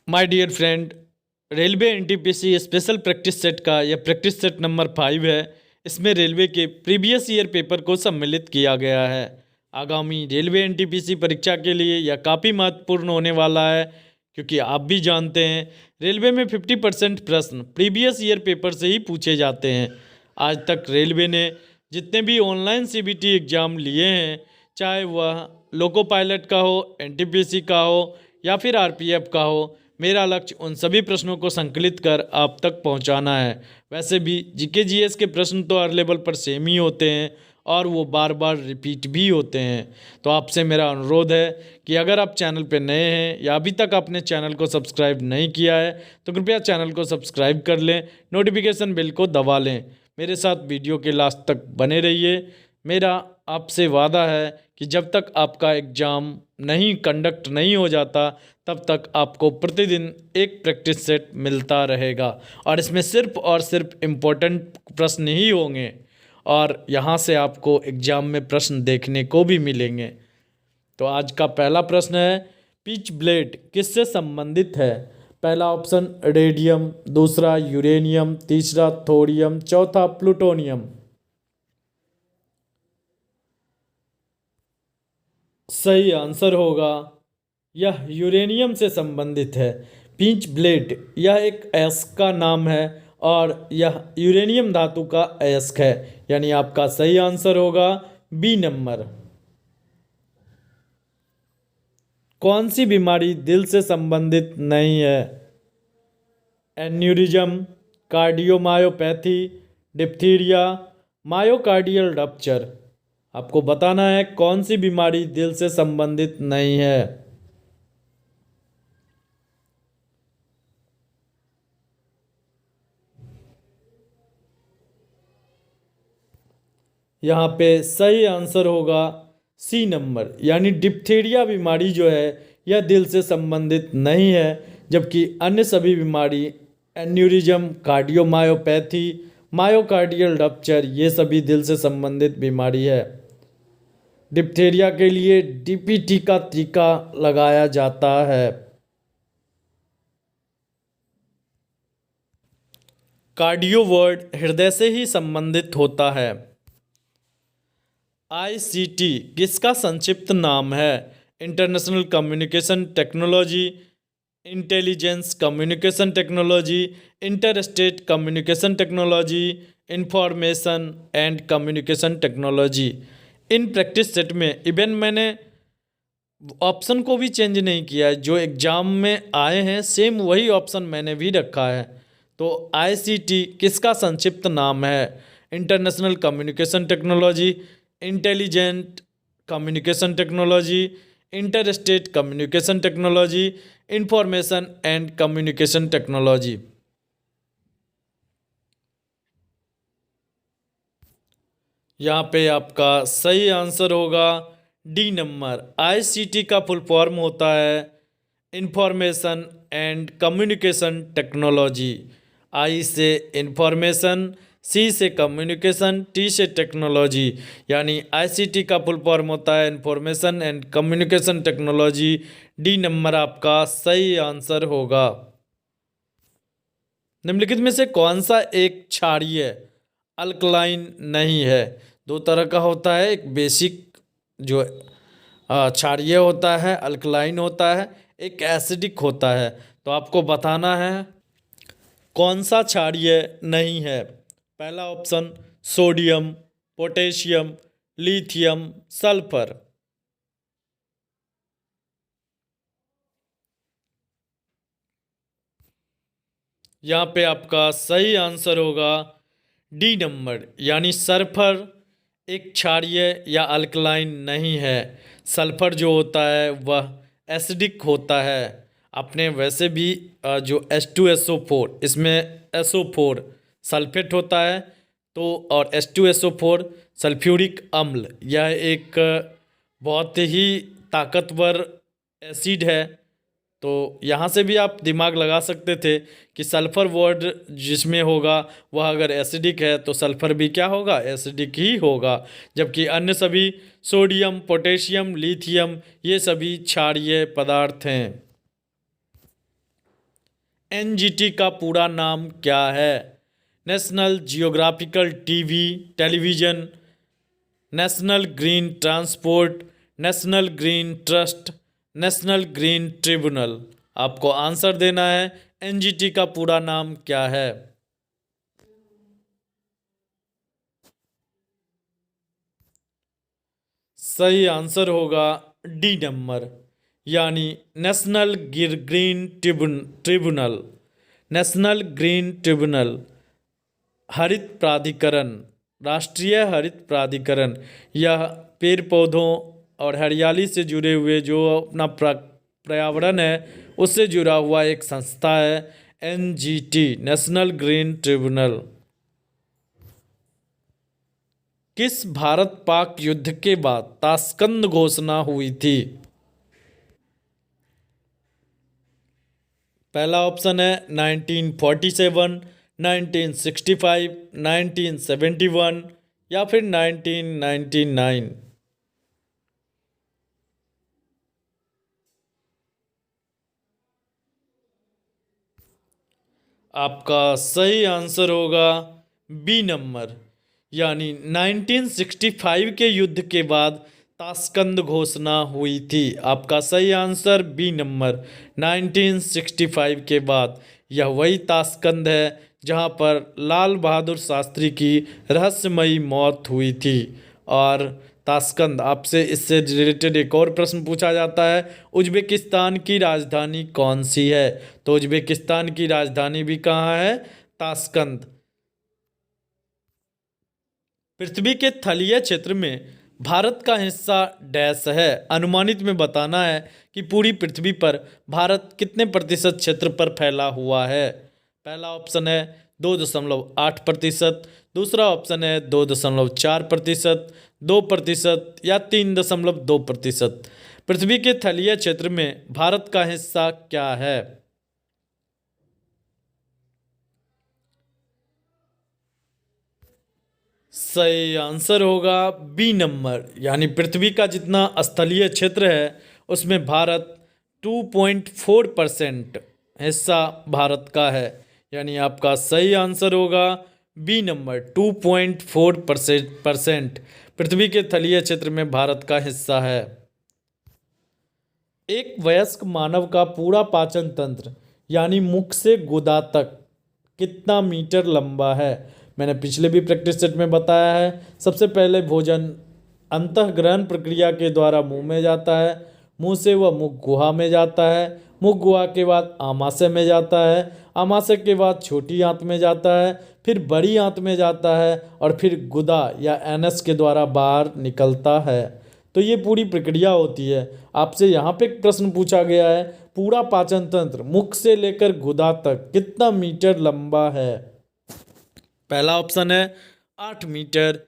My dear friend, railway NTPC special practice set का यह practice set number 5 है। इसमें रेलवे के प्रीवियस ईयर पेपर को सम्मिलित किया गया है। आगामी रेलवे एनटीपीसी परीक्षा के लिए यह काफ़ी महत्वपूर्ण होने वाला है, क्योंकि आप भी जानते हैं रेलवे में 50% प्रश्न प्रीवियस ईयर पेपर से ही पूछे जाते हैं। आज तक रेलवे ने जितने भी ऑनलाइन सीबीटी एग्ज़ाम लिए हैं, चाहे वह लोको पायलट का हो, एनटीपीसी का हो या फिर आरपीएफ का हो, मेरा लक्ष्य उन सभी प्रश्नों को संकलित कर आप तक पहुंचाना है। वैसे भी जीके जीएस के प्रश्न तो हर लेवल पर सेम ही होते हैं और वो बार बार रिपीट भी होते हैं। तो आपसे मेरा अनुरोध है कि अगर आप चैनल पर नए हैं या अभी तक आपने चैनल को सब्सक्राइब नहीं किया है तो कृपया चैनल को सब्सक्राइब कर लें, नोटिफिकेशन बेल को दबा लें। मेरे साथ वीडियो के लास्ट तक बने रहिए। मेरा आपसे वादा है कि जब तक आपका एग्ज़ाम नहीं कंडक्ट नहीं हो जाता तब तक आपको प्रतिदिन एक प्रैक्टिस सेट मिलता रहेगा और इसमें सिर्फ और सिर्फ इम्पोर्टेंट प्रश्न ही होंगे और यहाँ से आपको एग्ज़ाम में प्रश्न देखने को भी मिलेंगे। तो आज का पहला प्रश्न है, पिच ब्लेड किससे संबंधित है? पहला ऑप्शन रेडियम, दूसरा यूरेनियम, तीसरा थोरियम, चौथा प्लूटोनियम। सही आंसर होगा यह यूरेनियम से संबंधित है। पिंच ब्लेड यह एक अयस्क का नाम है और यह यूरेनियम धातु का अयस्क है, यानी आपका सही आंसर होगा बी नंबर। कौन सी बीमारी दिल से संबंधित नहीं है? Aneurysm, cardiomyopathy, diphtheria, myocardial rupture. आपको बताना है कौन सी बीमारी दिल से संबंधित नहीं है। यहाँ पे सही आंसर होगा सी नंबर, यानी डिप्थीरिया बीमारी जो है यह दिल से संबंधित नहीं है, जबकि अन्य सभी बीमारी एन्यूरिज्म, कार्डियोमायोपैथी, मायोकार्डियल रप्चर ये सभी दिल से संबंधित बीमारी है। डिप्थीरिया के लिए डीपीटी का टीका लगाया जाता है। कार्डियो वर्ड हृदय से ही संबंधित होता है। आईसीटी किसका संक्षिप्त नाम है? International communication technology, intelligence communication technology, interstate communication technology, information and communication technology. In practice set में इवन मैंने ऑप्शन को भी चेंज नहीं किया है, जो एग्ज़ाम में आए हैं सेम वही ऑप्शन मैंने भी रखा है। तो आईसीटी किसका संक्षिप्त नाम है? International communication technology, intelligent communication technology, interstate communication technology, information and communication technology. यहाँ पे आपका सही आंसर होगा डी नंबर। आईसीटी का फुल फॉर्म होता है इंफॉर्मेशन एंड कम्युनिकेशन टेक्नोलॉजी। आई से इंफॉर्मेशन, सी से कम्युनिकेशन, टी से टेक्नोलॉजी, यानी आईसीटी का फुल फॉर्म होता है information and communication technology. D number आपका सही आंसर होगा। निम्नलिखित में से कौन सा एक क्षारीय अल्कलाइन नहीं है? दो तरह का होता है, एक बेसिक जो क्षारीय होता है अल्कलाइन होता है, एक एसिडिक होता है। तो आपको बताना है कौन सा क्षारीय नहीं है। पहला option sodium, potassium, lithium, sulphur. यहाँ पे आपका सही आंसर होगा डी नंबर, यानी सल्फर एक क्षारीय या अल्कलाइन नहीं है। सल्फर जो होता है वह एसिडिक होता है। आपने वैसे भी जो H2SO4 इसमें SO4 सल्फेट होता है, तो और H2SO4 सल्फ्यूरिक अम्ल, यह एक बहुत ही ताकतवर एसिड है। तो यहाँ से भी आप दिमाग लगा सकते थे कि सल्फ़र वर्ड जिसमें होगा वह अगर एसिडिक है तो सल्फ़र भी क्या होगा? एसिडिक ही होगा। जबकि अन्य सभी सोडियम, पोटेशियम, लिथियम ये सभी क्षारीय पदार्थ हैं। एनजीटी का पूरा नाम क्या है? National geographical TV television, national green transport, national green trust, national green tribunal. आपको आंसर देना है एनजीटी का पूरा नाम क्या है। सही आंसर होगा डी नंबर, यानी national green tribunal. National green tribunal हरित प्राधिकरण, राष्ट्रीय हरित प्राधिकरण, यह पेड़ पौधों और हरियाली से जुड़े हुए जो अपना पर्यावरण है उससे जुड़ा हुआ एक संस्था है, एनजीटी, नेशनल ग्रीन ट्रिब्यूनल। किस भारत पाक युद्ध के बाद ताशकंद घोषणा हुई थी? पहला ऑप्शन है 1947, 1965, 1971 या फिर 1999। आपका सही आंसर होगा बी नंबर, यानी 1965 के युद्ध के बाद ताशकंद घोषणा हुई थी। आपका सही आंसर बी नंबर, 1965 के बाद। यह वही ताशकंद है जहां पर लाल बहादुर शास्त्री की रहस्यमयी मौत हुई थी। और ताशकंद, आपसे इससे रिलेटेड एक और प्रश्न पूछा जाता है, उज्बेकिस्तान की राजधानी कौन सी है? तो उज्बेकिस्तान की राजधानी भी कहाँ है? ताशकंद। पृथ्वी के तलीय क्षेत्र में भारत का हिस्सा डैश है। अनुमानित में बताना है कि पूरी पृथ्वी पर भारत कितने प्रतिशत क्षेत्र पर फैला हुआ है। पहला ऑप्शन है 2.8%, दूसरा ऑप्शन है 2.4%, 2% या 3.2%। पृथ्वी के तलीय क्षेत्र में भारत का हिस्सा क्या है? सही आंसर होगा बी नंबर, यानी पृथ्वी का जितना स्थलीय क्षेत्र है उसमें भारत 2.4% हिस्सा भारत का है। यानी आपका सही आंसर होगा बी नंबर, 2.4% पृथ्वी के तलीय क्षेत्र में भारत का हिस्सा है। एक वयस्क मानव का पूरा पाचन तंत्र यानी मुख से गुदा तक कितना मीटर लंबा है? मैंने पिछले भी प्रैक्टिस सेट में बताया है। सबसे पहले भोजन अंतःग्रहण प्रक्रिया के द्वारा मुंह में जाता है, मुंह से वह मुख गुहा में जाता है, मुख गुहा के बाद आमाशय में जाता है, आमाशय के बाद छोटी आंत में जाता है, फिर बड़ी आंत में जाता है और फिर गुदा या एनस के द्वारा बाहर निकलता है। तो ये पूरी प्रक्रिया होती है। आपसे यहाँ पे एक प्रश्न पूछा गया है, पूरा पाचन तंत्र मुख से लेकर गुदा तक कितना मीटर लंबा है? पहला ऑप्शन है 8 मीटर,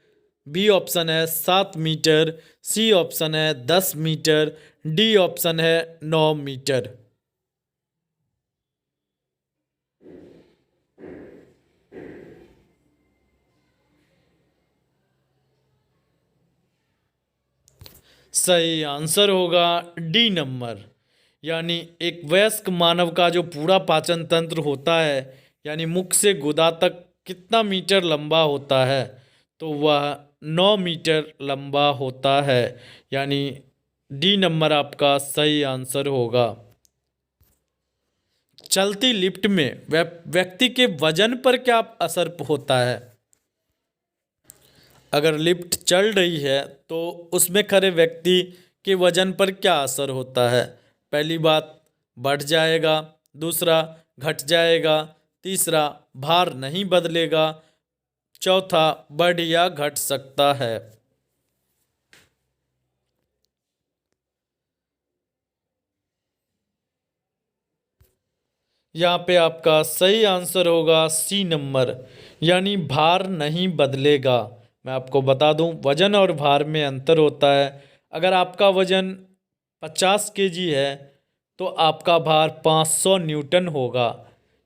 बी ऑप्शन है 7 मीटर, सी ऑप्शन है 10 मीटर, डी ऑप्शन है 9 मीटर। सही आंसर होगा डी नंबर, यानी एक वयस्क मानव का जो पूरा पाचन तंत्र होता है यानी मुख से गुदा तक कितना मीटर लंबा होता है? तो वह 9 मीटर लंबा होता है। यानी डी नंबर आपका सही आंसर होगा। चलती लिफ्ट में व्यक्ति के वजन पर क्या असर होता है? अगर लिफ्ट चल रही है तो उसमें खड़े व्यक्ति के वजन पर क्या असर होता है? पहली बात, बढ़ जाएगा, दूसरा घट जाएगा, तीसरा भार नहीं बदलेगा, चौथा बढ़ या घट सकता है। यहाँ पे आपका सही आंसर होगा सी नंबर, यानी भार नहीं बदलेगा। मैं आपको बता दूं, वजन और भार में अंतर होता है। अगर आपका वजन 50 केजी है तो आपका भार 500 न्यूटन होगा,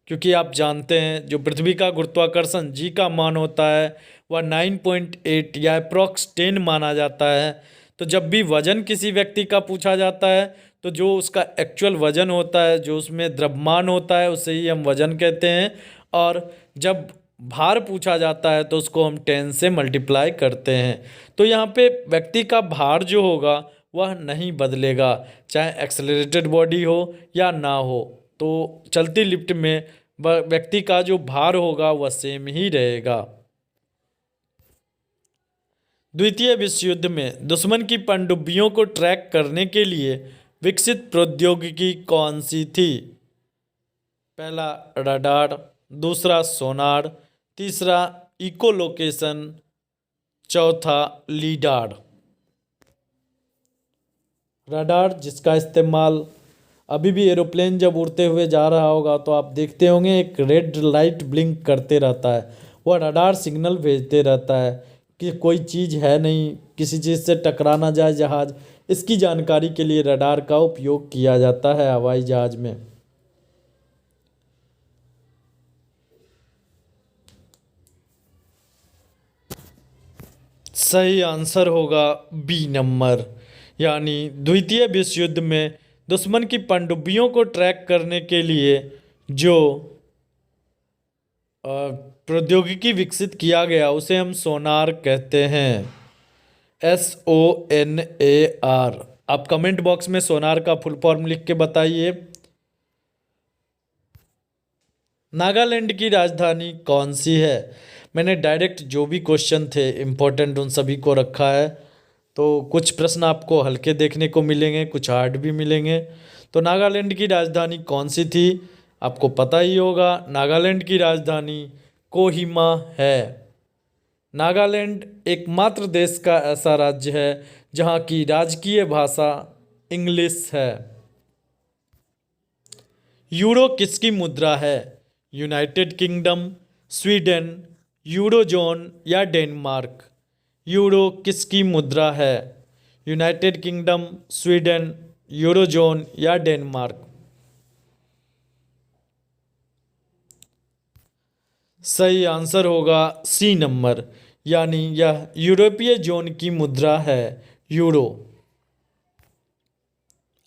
क्योंकि आप जानते हैं जो पृथ्वी का गुरुत्वाकर्षण जी का मान होता है वह 9.8 या अप्रॉक्स 10 माना जाता है। तो जब भी वजन किसी व्यक्ति का पूछा जाता है तो जो उसका एक्चुअल वजन होता है, जो उसमें द्रव्यमान होता है, उसे ही हम वजन कहते हैं। और जब भार पूछा जाता है तो उसको हम 10 से मल्टीप्लाई करते हैं। तो यहाँ पे व्यक्ति का भार जो होगा वह नहीं बदलेगा, चाहे एक्सेलरेटेड बॉडी हो या ना हो। तो चलती लिफ्ट में व्यक्ति का जो भार होगा वह सेम ही रहेगा। द्वितीय विश्व युद्ध में दुश्मन की पनडुब्बियों को ट्रैक करने के लिए विकसित प्रौद्योगिकी कौन सी थी? पहला रडार, दूसरा सोनार, तीसरा इकोलोकेशन, चौथा लीडार। रडार जिसका इस्तेमाल अभी भी एरोप्लेन जब उड़ते हुए जा रहा होगा तो आप देखते होंगे एक रेड लाइट ब्लिंक करते रहता है, वह रडार सिग्नल भेजते रहता है कि कोई चीज़ है नहीं, किसी चीज़ से टकरा ना जाए जहाज़। इसकी जानकारी के लिए रडार का उपयोग किया जाता है हवाई जहाज में। सही आंसर होगा बी नंबर, यानी द्वितीय विश्व युद्ध में दुश्मन की पनडुब्बियों को ट्रैक करने के लिए जो प्रौद्योगिकी विकसित किया गया उसे हम सोनार कहते हैं। SONAR। आप कमेंट बॉक्स में सोनार का फुल फॉर्म लिख के बताइए। नागालैंड की राजधानी कौन सी है? मैंने डायरेक्ट जो भी क्वेश्चन थे इम्पोर्टेंट उन सभी को रखा है, तो कुछ प्रश्न आपको हल्के देखने को मिलेंगे, कुछ हार्ड भी मिलेंगे। तो नागालैंड की राजधानी कौन सी थी? आपको पता ही होगा, नागालैंड की राजधानी कोहिमा है। नागालैंड एकमात्र देश का ऐसा राज्य है जहाँ की राजकीय भाषा इंग्लिश है। यूरो किसकी मुद्रा है? यूनाइटेड किंगडम, स्वीडन, यूरोजोन या डेनमार्क? यूरो किसकी मुद्रा है? यूनाइटेड किंगडम, स्वीडन, यूरोजोन या डेनमार्क? सही आंसर होगा सी नंबर, यानी यह यूरोपीय जोन की मुद्रा है, यूरो।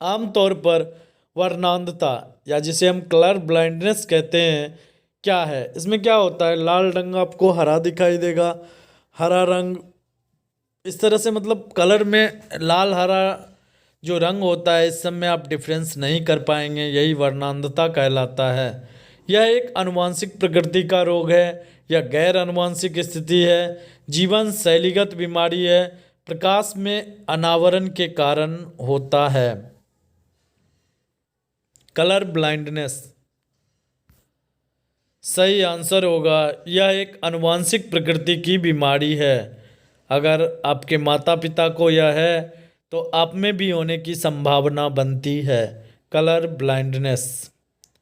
आमतौर पर वर्णांधता या जिसे हम कलर ब्लाइंडनेस कहते हैं क्या है? इसमें क्या होता है, लाल रंग आपको हरा दिखाई देगा, हरा रंग इस तरह से, मतलब कलर में लाल हरा जो रंग होता है इस सब में आप डिफरेंस नहीं कर पाएंगे, यही वर्णांधता कहलाता है। यह एक आनुवांशिक प्रकृति का रोग है या गैर आनुवांशिक स्थिति है, जीवन शैलीगत बीमारी है, प्रकाश में अनावरण के कारण होता है। कलर ब्लाइंडनेस सही आंसर होगा, यह एक आनुवांशिक प्रकृति की बीमारी है। अगर आपके माता पिता को यह है तो आप में भी होने की संभावना बनती है, कलर ब्लाइंडनेस।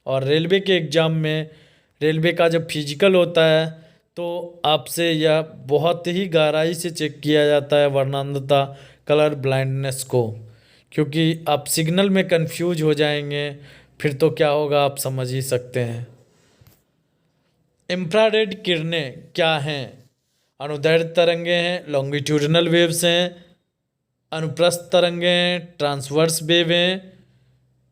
और रेलवे के एग्ज़ाम में, रेलवे का जब फिजिकल होता है तो आपसे यह बहुत ही गहराई से चेक किया जाता है वर्णांधता, कलर ब्लाइंडनेस को, क्योंकि आप सिग्नल में कंफ्यूज हो जाएंगे, फिर तो क्या होगा आप समझ ही सकते हैं। इंफ्रारेड किरणें क्या हैं? अनुदैर्ध्य तरंगे हैं, लॉन्गिट्यूडिनल वेव्स हैं, अनुप्रस्थ तरंगे हैं, ट्रांसवर्स वेव हैं,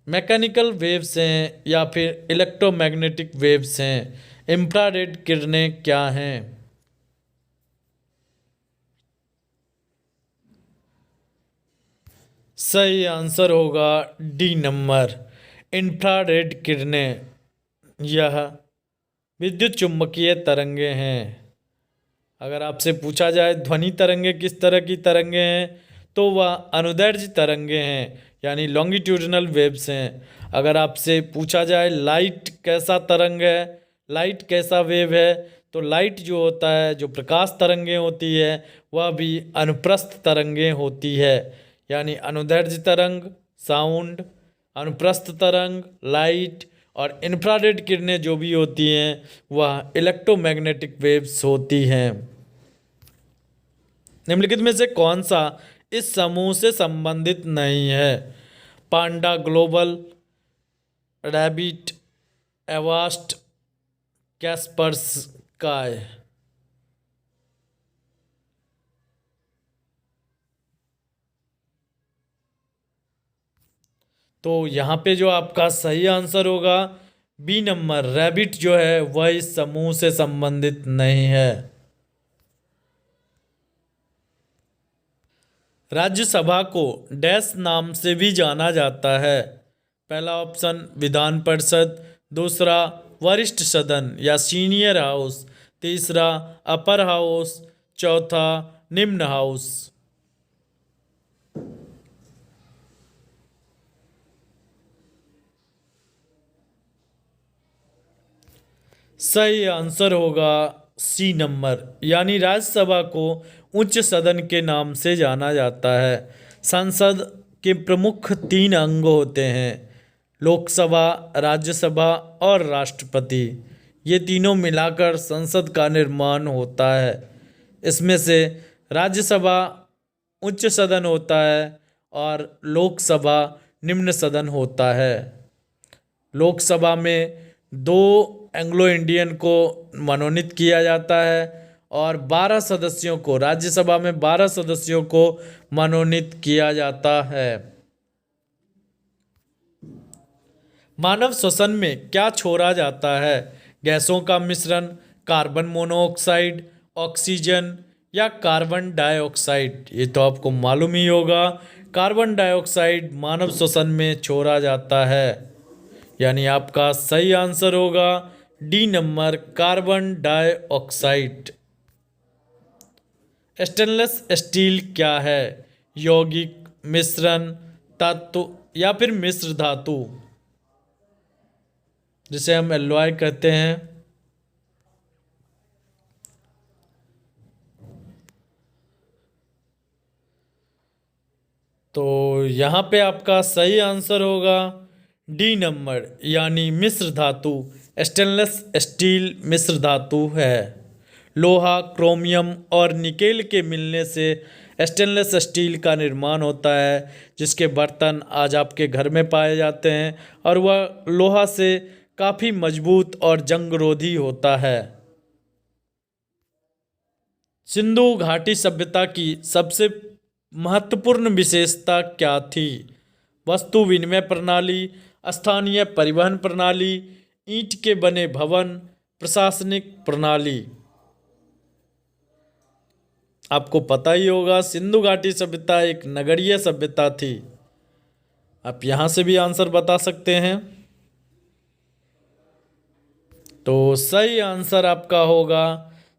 मैकेनिकल वेव्स हैं या फिर इलेक्ट्रोमैग्नेटिक वेव्स हैं। इंफ्रारेड किरणें क्या हैं? सही आंसर होगा डी नंबर, इंफ्रारेड किरणें। यह विद्युत चुम्बकीय तरंगे हैं। अगर आपसे पूछा जाए ध्वनि तरंगे किस तरह की तरंगे हैं तो वह अनुदैर्ध्य तरंगे हैं, यानी लॉन्गिट्यूडिनल वेव्स हैं। अगर आपसे पूछा जाए लाइट कैसा तरंग है, लाइट कैसा वेव है, तो लाइट जो होता है, जो प्रकाश तरंगे होती है, वह भी अनुप्रस्थ तरंगे होती है, यानी अनुदैर्ध्य तरंग साउंड, अनुप्रस्थ तरंग लाइट, और इंफ्रारेड किरणें जो भी होती हैं वह इलेक्ट्रोमैग्नेटिक वेव्स होती हैं। निम्नलिखित में से कौन सा इस समूह से संबंधित नहीं है? पांडा ग्लोबल, रैबिट, एवास्ट, कैस्पर्स काय? तो यहाँ पे जो आपका सही आंसर होगा बी नंबर, रैबिट जो है वह इस समूह से संबंधित नहीं है। राज्यसभा को डैश नाम से भी जाना जाता है। पहला ऑप्शन विधान परिषद, दूसरा वरिष्ठ सदन या सीनियर हाउस, तीसरा अपर हाउस, चौथा निम्न हाउस। सही आंसर होगा सी नंबर, यानी राज्यसभा को उच्च सदन के नाम से जाना जाता है। संसद के प्रमुख तीन अंग होते हैं, लोकसभा, राज्यसभा और राष्ट्रपति। ये तीनों मिलाकर संसद का निर्माण होता है। इसमें से राज्यसभा उच्च सदन होता है और लोकसभा निम्न सदन होता है। लोकसभा में 2 एंग्लो इंडियन को मनोनीत किया जाता है और 12 सदस्यों को, राज्यसभा में 12 सदस्यों को मनोनीत किया जाता है। मानव श्वसन में क्या छोड़ा जाता है? गैसों का मिश्रण, कार्बन मोनोऑक्साइड, ऑक्सीजन या कार्बन डाइऑक्साइड? ये तो आपको मालूम ही होगा, कार्बन डाइऑक्साइड मानव श्वसन में छोड़ा जाता है। यानी आपका सही आंसर होगा D number, carbon dioxide. Stainless steel क्या है? यौगिक, मिश्रण, तत्व या फिर मिश्र धातु, जिसे हम एलॉय कहते हैं। तो यहाँ पे आपका सही आंसर होगा डी नंबर, यानी मिश्र धातु। स्टेनलेस स्टील मिश्र धातु है। लोहा, क्रोमियम और निकेल के मिलने से स्टेनलेस स्टील का निर्माण होता है, जिसके बर्तन आज आपके घर में पाए जाते हैं और वह लोहा से काफ़ी मजबूत और जंगरोधी होता है। सिंधु घाटी सभ्यता की सबसे महत्वपूर्ण विशेषता क्या थी? वस्तु विनिमय प्रणाली, स्थानीय परिवहन प्रणाली, ईंट के बने भवन, प्रशासनिक प्रणाली। आपको पता ही होगा सिंधु घाटी सभ्यता एक नगरीय सभ्यता थी। आप यहां से भी आंसर बता सकते हैं। तो सही आंसर आपका होगा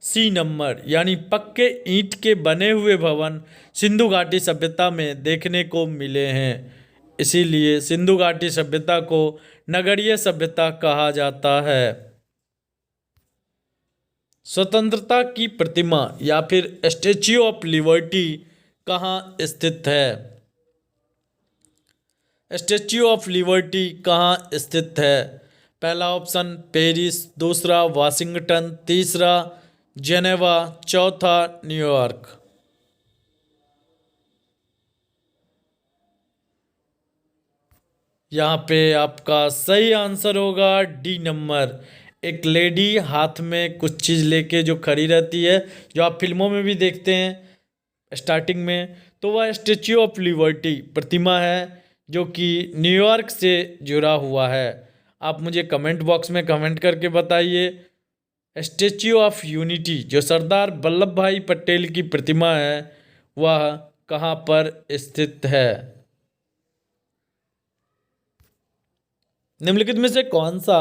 सी नंबर, यानी पक्के ईंट के बने हुए भवन सिंधु घाटी सभ्यता में देखने को मिले हैं। इसीलिए सिंधु घाटी सभ्यता को नगरीय सभ्यता कहा जाता है। स्वतंत्रता की प्रतिमा या फिर स्टैच्यू ऑफ लिबर्टी कहाँ स्थित है? स्टैच्यू ऑफ लिबर्टी कहाँ स्थित है? पहला ऑप्शन पेरिस, दूसरा वाशिंगटन, तीसरा जेनेवा, चौथा न्यूयॉर्क। यहाँ पे आपका सही आंसर होगा डी नंबर। एक लेडी हाथ में कुछ चीज़ लेके जो खड़ी रहती है, जो आप फिल्मों में भी देखते हैं स्टार्टिंग में, तो वह स्टैच्यू ऑफ लिबर्टी प्रतिमा है जो कि न्यूयॉर्क से जुड़ा हुआ है। आप मुझे कमेंट बॉक्स में कमेंट करके बताइए, स्टैच्यू ऑफ यूनिटी जो सरदार वल्लभ भाई पटेल की प्रतिमा है वह कहाँ पर स्थित है? निम्नलिखित में से कौन सा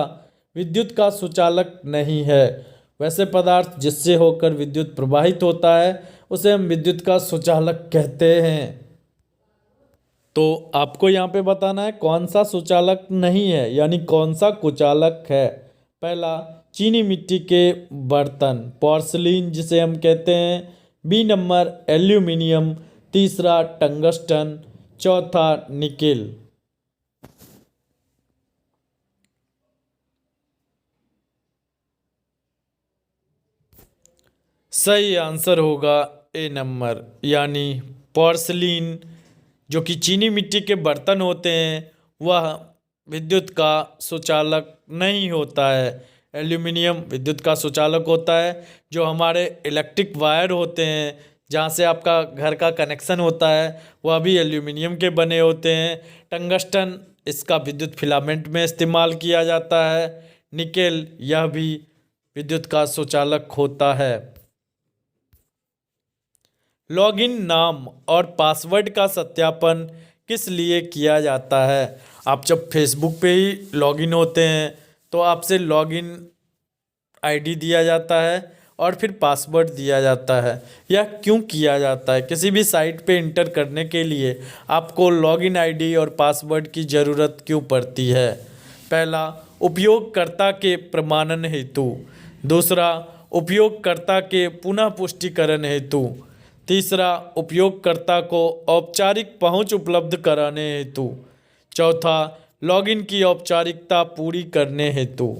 विद्युत का सुचालक नहीं है? वैसे पदार्थ जिससे होकर विद्युत प्रवाहित होता है उसे हम विद्युत का सुचालक कहते हैं। तो आपको यहाँ पे बताना है कौन सा सुचालक नहीं है, यानी कौन सा कुचालक है। पहला चीनी मिट्टी के बर्तन, पोर्सिलीन जिसे हम कहते हैं। बी नंबर एल्यूमिनियम, तीसरा टंगस्टन, चौथा निकेल। सही आंसर होगा ए नंबर, यानी पोर्सिलीन जो कि चीनी मिट्टी के बर्तन होते हैं वह विद्युत का सुचालक नहीं होता है। एल्यूमिनियम विद्युत का सुचालक होता है। जो हमारे इलेक्ट्रिक वायर होते हैं जहाँ से आपका घर का कनेक्शन होता है वह भी एल्यूमिनियम के बने होते हैं। टंगस्टन, इसका विद्युत फिलामेंट में इस्तेमाल किया जाता है। निकेल, यह भी विद्युत का सुचालक होता है। लॉगिन नाम और पासवर्ड का सत्यापन किस लिए किया जाता है? आप जब फेसबुक पे ही लॉगिन होते हैं तो आपसे लॉगिन आईडी दिया जाता है और फिर पासवर्ड दिया जाता है। यह क्यों किया जाता है? किसी भी साइट पे इंटर करने के लिए आपको लॉगिन आईडी और पासवर्ड की ज़रूरत क्यों पड़ती है? पहला, उपयोगकर्ता के प्रमाणन हेतु। दूसरा, उपयोगकर्ता के पुनः पुष्टिकरण हेतु। तीसरा, उपयोगकर्ता को औपचारिक पहुंच उपलब्ध कराने हेतु। चौथा, लॉगिन की औपचारिकता पूरी करने हेतु।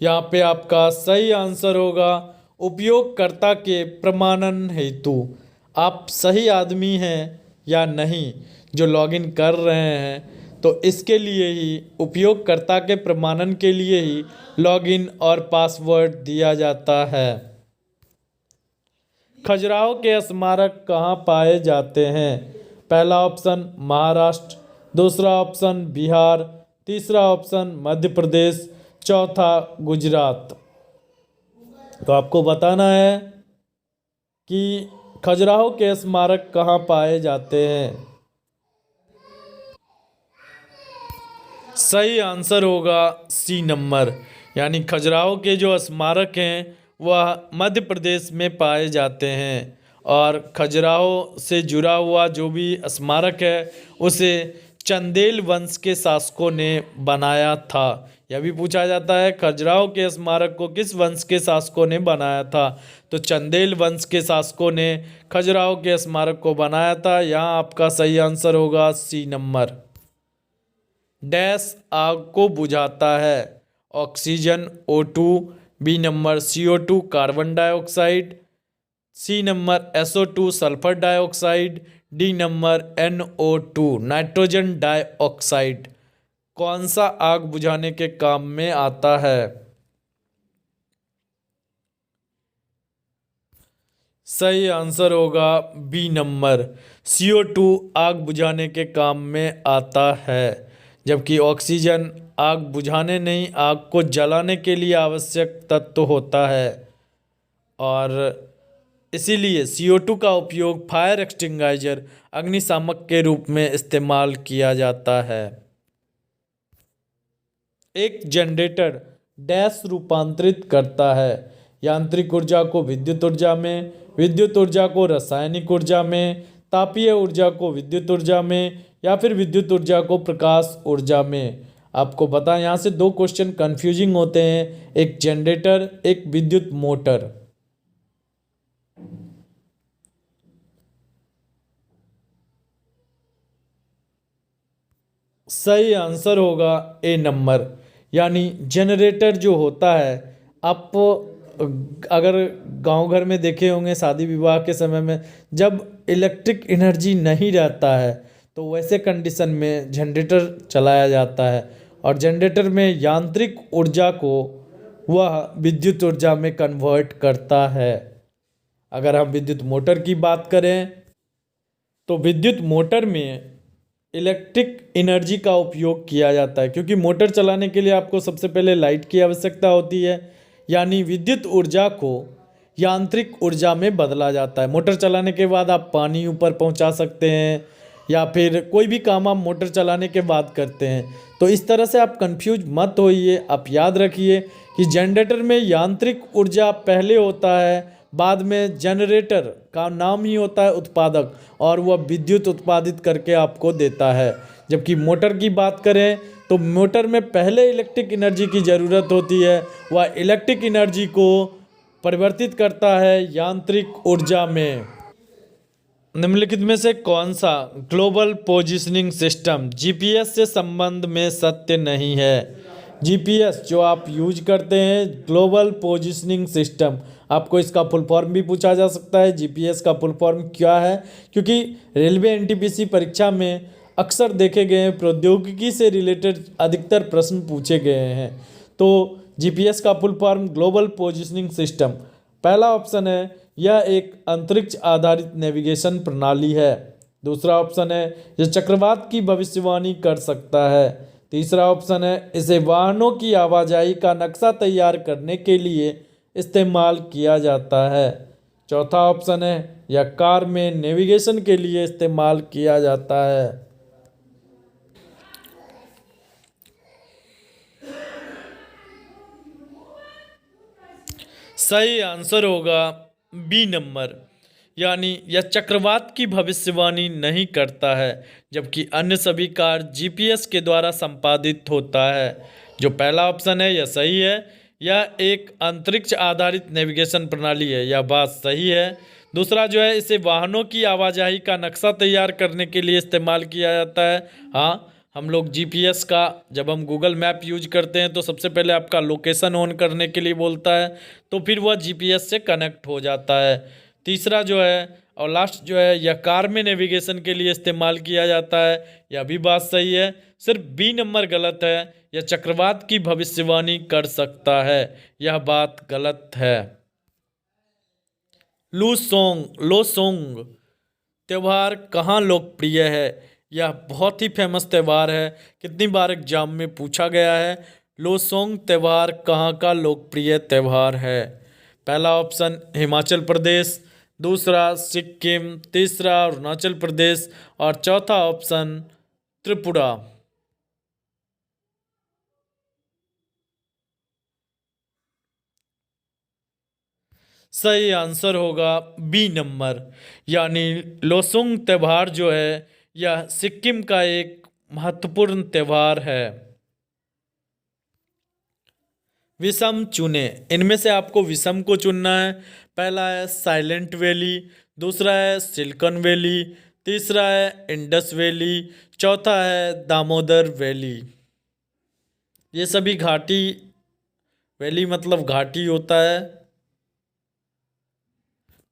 यहाँ पे आपका सही आंसर होगा उपयोगकर्ता के प्रमाणन हेतु। आप सही आदमी हैं या नहीं जो लॉगिन कर रहे हैं, तो इसके लिए ही उपयोगकर्ता के प्रमाणन के लिए ही लॉगिन और पासवर्ड दिया जाता है। खजुराहो के स्मारक कहाँ पाए जाते हैं? पहला ऑप्शन महाराष्ट्र, दूसरा ऑप्शन बिहार, तीसरा ऑप्शन मध्य प्रदेश, चौथा गुजरात। तो आपको बताना है कि खजुराहो के स्मारक कहाँ पाए जाते हैं। सही आंसर होगा सी नंबर, यानी खजुराहो के जो स्मारक हैं वह मध्य प्रदेश में पाए जाते हैं। और खजुराहो से जुड़ा हुआ जो भी स्मारक है उसे चंदेल वंश के शासकों ने बनाया था। यह भी पूछा जाता है खजुराहो के स्मारक को किस वंश के शासकों ने बनाया था, तो चंदेल वंश के शासकों ने खजुराहो के स्मारक को बनाया था। यहाँ आपका सही आंसर होगा सी नंबर। डैश आग को बुझाता है? Oxygen O2, B number CO2 carbon dioxide, C number SO2 sulphur dioxide, D number NO2 nitrogen dioxide. कौन सा आग बुझाने के काम में आता है? सही आंसर होगा बी नंबर CO2 आग बुझाने के काम में आता है, जबकि ऑक्सीजन आग बुझाने नहीं, आग को जलाने के लिए आवश्यक तत्व होता है। और इसीलिए CO2 का उपयोग फायर एक्सटिंग्विशर अग्निशामक के रूप में इस्तेमाल किया जाता है। एक जनरेटर डैश रूपांतरित करता है? यांत्रिक ऊर्जा को विद्युत ऊर्जा में, विद्युत ऊर्जा को रासायनिक ऊर्जा में, तापीय ऊर्जा को विद्युत ऊर्जा में, या फिर विद्युत ऊर्जा को प्रकाश ऊर्जा में। आपको पता है यहाँ से दो क्वेश्चन कंफ्यूजिंग होते हैं, एक जनरेटर, एक विद्युत मोटर। सही आंसर होगा ए नंबर, यानी जनरेटर जो होता है, आप अगर गांव घर में देखे होंगे शादी विवाह के समय में जब इलेक्ट्रिक एनर्जी नहीं रहता है तो वैसे कंडीशन में जनरेटर चलाया जाता है और जनरेटर में यांत्रिक ऊर्जा को वह विद्युत ऊर्जा में कन्वर्ट करता है। अगर हम विद्युत मोटर की बात करें तो विद्युत मोटर में इलेक्ट्रिक एनर्जी का उपयोग किया जाता है, क्योंकि मोटर चलाने के लिए आपको सबसे पहले लाइट की आवश्यकता होती है, यानी विद्युत ऊर्जा को यांत्रिक ऊर्जा में बदला जाता है। मोटर चलाने के बाद आप पानी ऊपर पहुंचा सकते हैं या फिर कोई भी काम आप मोटर चलाने के बाद करते हैं। तो इस तरह से आप कंफ्यूज मत होइए, आप याद रखिए कि जनरेटर में यांत्रिक ऊर्जा पहले होता है, बाद में जनरेटर का नाम ही होता है उत्पादक और वह विद्युत उत्पादित करके आपको देता है। जबकि मोटर की बात करें तो मोटर में पहले इलेक्ट्रिक एनर्जी की ज़रूरत होती है, वह इलेक्ट्रिक एनर्जी को परिवर्तित करता है यांत्रिक ऊर्जा में। निम्नलिखित में से कौन सा ग्लोबल पोजिशनिंग सिस्टम GPS से संबंध में सत्य नहीं है? GPS जो आप यूज करते हैं ग्लोबल पोजिशनिंग सिस्टम, आपको इसका फुल फॉर्म भी पूछा जा सकता है। GPS का फुल फॉर्म क्या है? क्योंकि रेलवे NTPC परीक्षा में अक्सर देखे गए हैं प्रौद्योगिकी से रिलेटेड अधिकतर प्रश्न पूछे गए हैं। तो जीपीएस का full form global positioning system. पहला ऑप्शन है यह एक अंतरिक्ष आधारित नेविगेशन प्रणाली है। दूसरा ऑप्शन है यह चक्रवात की भविष्यवाणी कर सकता है। तीसरा ऑप्शन है इसे वाहनों की आवाजाही का नक्शा तैयार करने के लिए इस्तेमाल किया जाता है। चौथा ऑप्शन है यह कार में नेविगेशन के लिए इस्तेमाल किया जाता है। सही आंसर होगा बी नंबर, यानी यह चक्रवात की भविष्यवाणी नहीं करता है, जबकि अन्य सभी कार्य जीपीएस के द्वारा संपादित होता है। जो पहला ऑप्शन है यह सही है, यह एक अंतरिक्ष आधारित नेविगेशन प्रणाली है, यह बात सही है। दूसरा जो है इसे वाहनों की आवाजाही का नक्शा तैयार करने के लिए इस्तेमाल किया जाता है। हाँ, हम लोग जीपीएस का जब हम गूगल मैप यूज करते हैं तो सबसे पहले आपका लोकेशन ऑन करने के लिए बोलता है, तो फिर वह जीपीएस से कनेक्ट हो जाता है। तीसरा जो है और लास्ट जो है यह कार में नेविगेशन के लिए इस्तेमाल किया जाता है, यह भी बात सही है। सिर्फ बी नंबर गलत है, यह चक्रवात की भविष्यवाणी कर सकता है, यह बात गलत है। लोसोंग त्यौहार कहाँ लोकप्रिय है? यह बहुत ही फेमस त्यौहार है, कितनी बार एग्जाम में पूछा गया है। लोसोंग त्यौहार कहाँ का लोकप्रिय त्यौहार है? पहला ऑप्शन हिमाचल प्रदेश, दूसरा सिक्किम, तीसरा अरुणाचल प्रदेश और चौथा ऑप्शन त्रिपुरा। सही आंसर होगा बी नंबर, यानी लोसुंग त्यौहार जो है यह सिक्किम का एक महत्वपूर्ण त्यौहार है। विषम चुने, इनमें से आपको विषम को चुनना है। पहला है साइलेंट वैली, दूसरा है सिलिकॉन वैली, तीसरा है इंडस वैली, चौथा है दामोदर वैली। ये सभी घाटी, वैली मतलब घाटी होता है।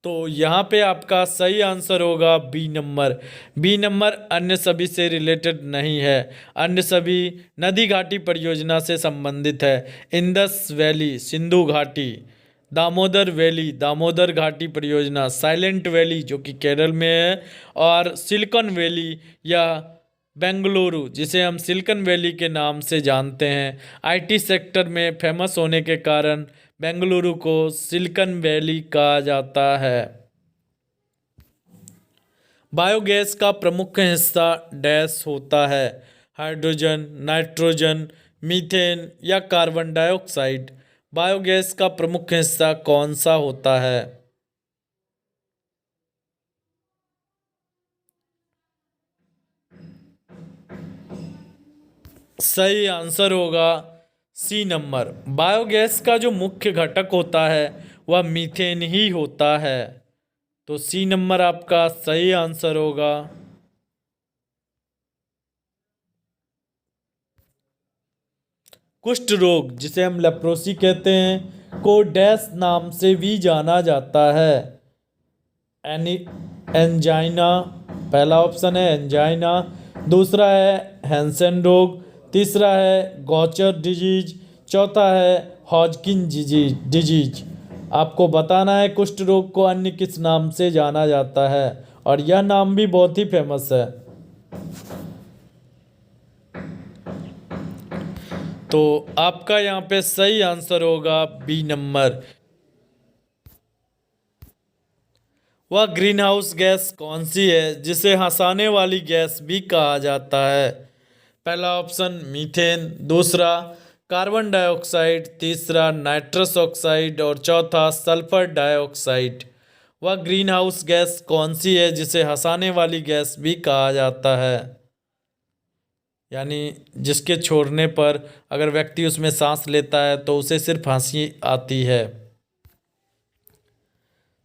तो यहाँ पे आपका सही आंसर होगा बी नंबर। बी नंबर अन्य सभी से रिलेटेड नहीं है, अन्य सभी नदी घाटी परियोजना से संबंधित है। इंडस वैली सिंधु घाटी, दामोदर वैली दामोदर घाटी परियोजना, साइलेंट वैली जो कि केरल में है, और सिलिकॉन वैली या बेंगलुरु जिसे हम सिलिकॉन वैली के नाम से जानते हैं, आईटी सेक्टर में फेमस होने के कारण बेंगलुरु को सिलिकॉन वैली कहा जाता है। बायोगैस का प्रमुख हिस्सा डैश होता है? हाइड्रोजन, नाइट्रोजन, मीथेन या कार्बन डाइऑक्साइड। बायोगैस का प्रमुख हिस्सा कौन सा होता है? सही आंसर होगा सी नंबर। बायोगैस का जो मुख्य घटक होता है वह मीथेन ही होता है। तो सी नंबर आपका सही आंसर होगा। कुष्ठ रोग जिसे हम लेप्रोसी कहते हैं को डैश नाम से भी जाना जाता है? एनी एंजाइना, पहला ऑप्शन है एंजाइना, दूसरा है हैंसेन रोग, तीसरा है गॉचर डिजीज, चौथा है हॉजकिन डिजीज। आपको बताना है कुष्ठ रोग को अन्य किस नाम से जाना जाता है, और यह नाम भी बहुत ही फेमस है। तो आपका यहाँ पे सही आंसर होगा बी नंबर। वह ग्रीन हाउस गैस कौन सी है जिसे हंसाने वाली गैस भी कहा जाता है? पहला ऑप्शन मीथेन, दूसरा कार्बन डाइऑक्साइड, तीसरा नाइट्रस ऑक्साइड और चौथा सल्फर डाइऑक्साइड। वह ग्रीन हाउस गैस कौन सी है जिसे हंसाने वाली गैस भी कहा जाता है, यानी जिसके छोड़ने पर अगर व्यक्ति उसमें सांस लेता है तो उसे सिर्फ हंसी आती है?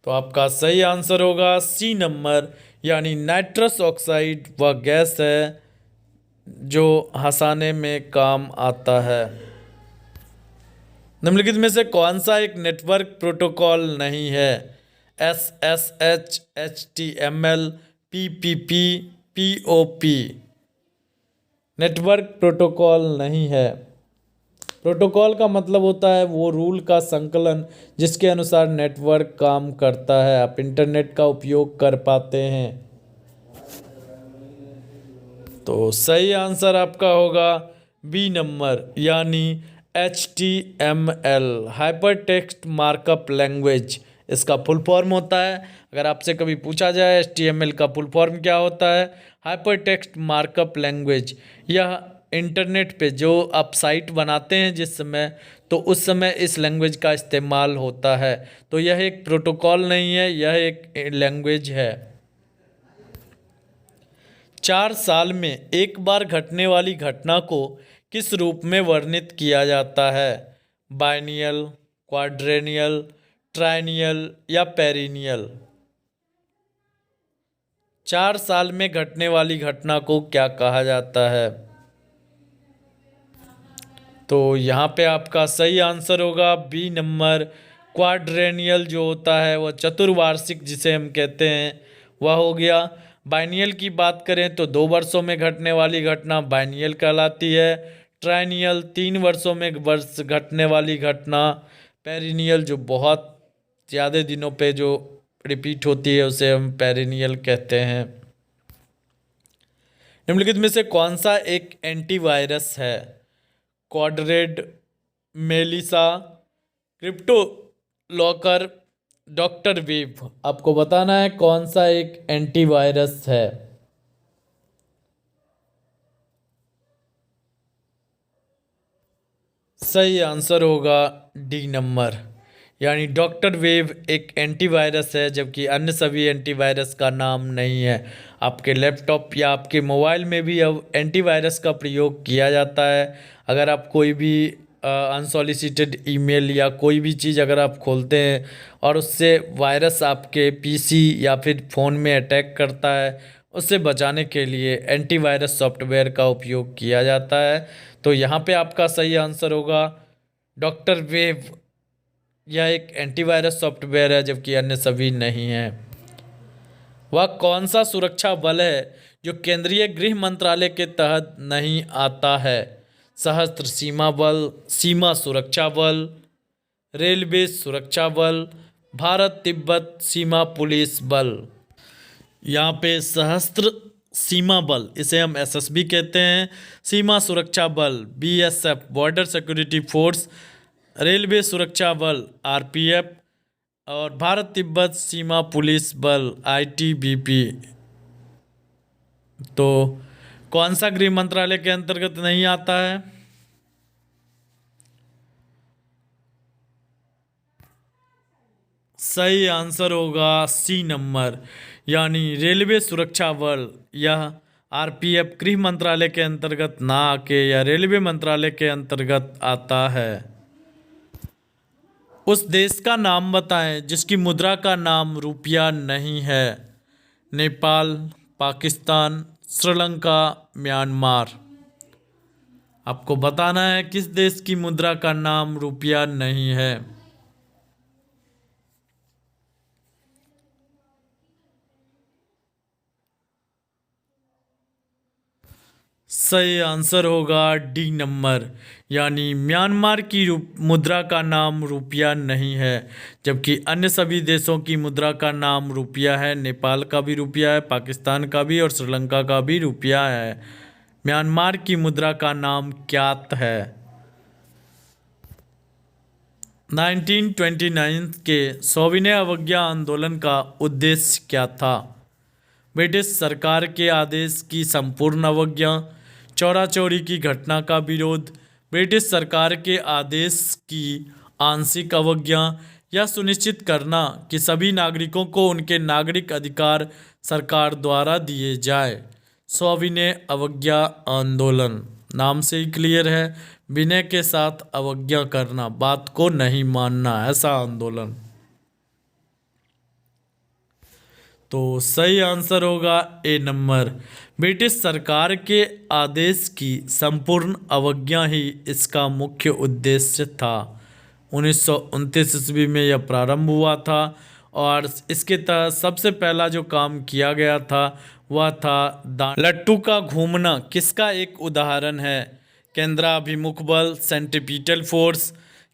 तो आपका सही आंसर होगा सी नंबर, यानी नाइट्रस ऑक्साइड वह गैस है जो हंसाने में काम आता है। निम्नलिखित में से कौन सा एक नेटवर्क प्रोटोकॉल नहीं है? SSH, HTML, PPP, POP। Network protocol नहीं है। प्रोटोकॉल का मतलब होता है वो रूल का संकलन जिसके अनुसार नेटवर्क काम करता है, आप इंटरनेट का उपयोग कर पाते हैं। तो सही आंसर आपका होगा बी नंबर, यानी HTML, hyper text markup language इसका फुल फॉर्म होता है। अगर आपसे कभी पूछा जाए HTML का फुल फॉर्म क्या होता है, हाइपर टेक्स्ट मार्कअप लैंग्वेज। यह इंटरनेट पे जो आप साइट बनाते हैं जिस समय, तो उस समय इस लैंग्वेज का इस्तेमाल होता है। तो यह एक प्रोटोकॉल नहीं है, यह एक लैंग्वेज है। 4 साल में एक बार घटने वाली घटना को किस रूप में वर्णित किया जाता है? बाइनियल, क्वाड्रेनियल, ट्राइनियल या पेरिनियल? 4 साल में घटने वाली घटना को क्या कहा जाता है? तो यहाँ पे आपका सही आंसर होगा बी नंबर, क्वाड्रेनियल जो होता है वह चतुर्वार्षिक जिसे हम कहते हैं वह हो गया। बाइनियल की बात करें तो 2 वर्षों में घटने वाली घटना बाइनियल कहलाती है। ट्राइनियल 3 वर्षों में वर्ष घटने वाली घटना। पेरिनियल जो बहुत ज़्यादा दिनों पे जो रिपीट होती है उसे हम पेरिनियल कहते हैं। निम्नलिखित में से कौन सा एक एंटीवायरस है? क्वाड्रेड, Melissa, crypto locker, doctor wave. आपको बताना है कौन सा एक एंटीवायरस है। सही आंसर होगा डी नंबर, यानी डॉक्टर वेव एक एंटीवायरस है, जबकि अन्य सभी एंटीवायरस का नाम नहीं है। आपके लैपटॉप या आपके मोबाइल में भी अब एंटीवायरस का प्रयोग किया जाता है। अगर आप कोई भी अनसॉलिसिटेड ईमेल या कोई भी चीज़ अगर आप खोलते हैं और उससे वायरस आपके पीसी या फिर फ़ोन में अटैक करता है, उससे बचाने के लिए एंटीवायरस सॉफ्टवेयर का उपयोग किया जाता है। तो यहाँ पे आपका सही आंसर होगा डॉक्टर वेव। यह एक एंटीवायरस सॉफ्टवेयर है, जबकि अन्य सभी नहीं हैं। वह कौन सा सुरक्षा बल है जो केंद्रीय गृह मंत्रालय के तहत नहीं आता है? सशस्त्र सीमा बल, सीमा सुरक्षा बल, रेलवे सुरक्षा बल, भारत तिब्बत सीमा पुलिस बल। यहाँ पे सशस्त्र सीमा बल, इसे हम SSB कहते हैं, सीमा सुरक्षा बल BSF border security force, railway सुरक्षा बल RPF और भारत तिब्बत सीमा पुलिस बल ITBP। तो कौन सा गृह मंत्रालय के अंतर्गत नहीं आता है? सही आंसर होगा सी नंबर, यानी रेलवे सुरक्षा बल। यह RPF गृह मंत्रालय के अंतर्गत ना आके या रेलवे मंत्रालय के अंतर्गत आता है। उस देश का नाम बताएं जिसकी मुद्रा का नाम रुपया नहीं है? नेपाल, पाकिस्तान, श्रीलंका, म्यांमार। आपको बताना है किस देश की मुद्रा का नाम रुपया नहीं है। सही आंसर होगा डी नंबर, यानी म्यांमार की मुद्रा का नाम रुपया नहीं है, जबकि अन्य सभी देशों की मुद्रा का नाम रुपया है। नेपाल का भी रुपया है, पाकिस्तान का भी और श्रीलंका का भी रुपया है। म्यांमार की मुद्रा का नाम क्यात है। 1929 के सविनय अवज्ञा आंदोलन का उद्देश्य क्या था? ब्रिटिश सरकार के आदेश की संपूर्ण अवज्ञा, चौरा चौरी की घटना का विरोध, ब्रिटिश सरकार के आदेश की आंशिक अवज्ञा या सुनिश्चित करना कि सभी नागरिकों को उनके नागरिक अधिकार सरकार द्वारा दिए जाए। सविनय अवज्ञा आंदोलन नाम से ही क्लियर है, विनय के साथ अवज्ञा करना, बात को नहीं मानना, ऐसा आंदोलन। तो सही आंसर होगा ए नंबर, ब्रिटिश सरकार के आदेश की संपूर्ण अवज्ञा ही इसका मुख्य उद्देश्य था। 1929 ईस्वी में यह प्रारंभ हुआ था और इसके तहत सबसे पहला जो काम किया गया था वह था लट्टू का घूमना किसका एक उदाहरण है? केंद्राभिमुख बल, सेंट्रीपिटल फोर्स,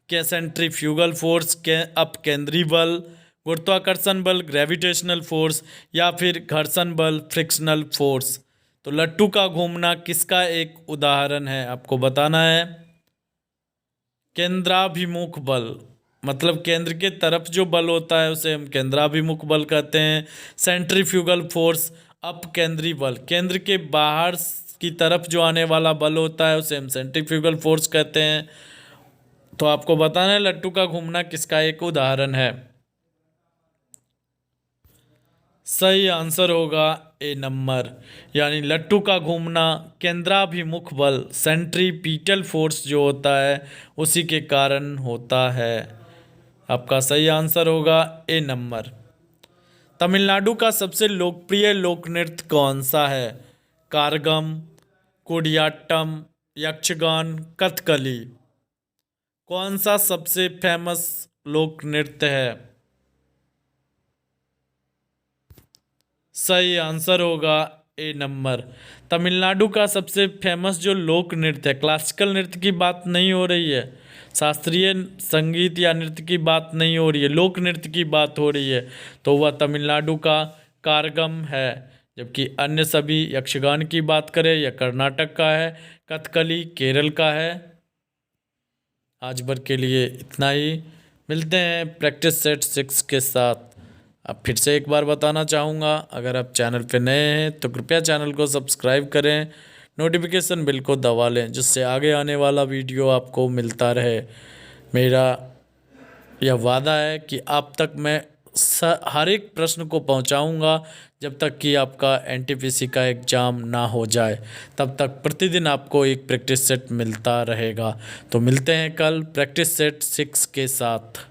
के सेंट्रीफ्यूगल फोर्स, के अपकेंद्री बल, गुरुत्वाकर्षण बल, ग्रेविटेशनल फोर्स, या फिर घर्षण बल, फ्रिक्शनल फोर्स। तो लट्टू का घूमना किसका एक उदाहरण है, आपको बताना है। केंद्राभिमुख बल मतलब केंद्र के तरफ जो बल होता है उसे हम केंद्राभिमुख बल कहते हैं। सेंट्रीफ्यूगल फोर्स अपकेंद्री बल, केंद्र के बाहर की तरफ जो आने वाला बल होता है उसे हम सेंट्रीफ्यूगल फोर्स कहते हैं। तो आपको बताना है लट्टू का घूमना किसका एक उदाहरण है। सही आंसर होगा ए नंबर, यानी लट्टू का घूमना केंद्राभिमुख बल सेंट्रीपिटल फोर्स जो होता है उसी के कारण होता है। आपका सही आंसर होगा ए नंबर। तमिलनाडु का सबसे लोकप्रिय लोक नृत्य कौन सा है? कारगम, कुडियाट्टम, यक्षगान, कथकली। कौन सा सबसे फेमस लोक नृत्य है? सही आंसर होगा ए नंबर। तमिलनाडु का सबसे फेमस जो लोक नृत्य है, क्लासिकल नृत्य की बात नहीं हो रही है, शास्त्रीय संगीत या नृत्य की बात नहीं हो रही है, लोक नृत्य की बात हो रही है, तो वह तमिलनाडु का कारगम है। जबकि अन्य सभी यक्षगान की बात करें या कर्नाटक का है, कथकली केरल का है। आज भर के लिए इतना ही, मिलते हैं प्रैक्टिस सेट 6 के साथ। अब फिर से एक बार बताना चाहूँगा, अगर आप चैनल पे नए हैं तो कृपया चैनल को सब्सक्राइब करें, नोटिफिकेशन बिल को दबा लें जिससे आगे आने वाला वीडियो आपको मिलता रहे। मेरा यह वादा है कि आप तक मैं हर एक प्रश्न को पहुंचाऊंगा जब तक कि आपका एनटीपीसी का एग्ज़ाम ना हो जाए। तब तक प्रतिदिन आपको एक प्रैक्टिस सेट मिलता रहेगा। तो मिलते हैं कल प्रैक्टिस सेट 6 के साथ।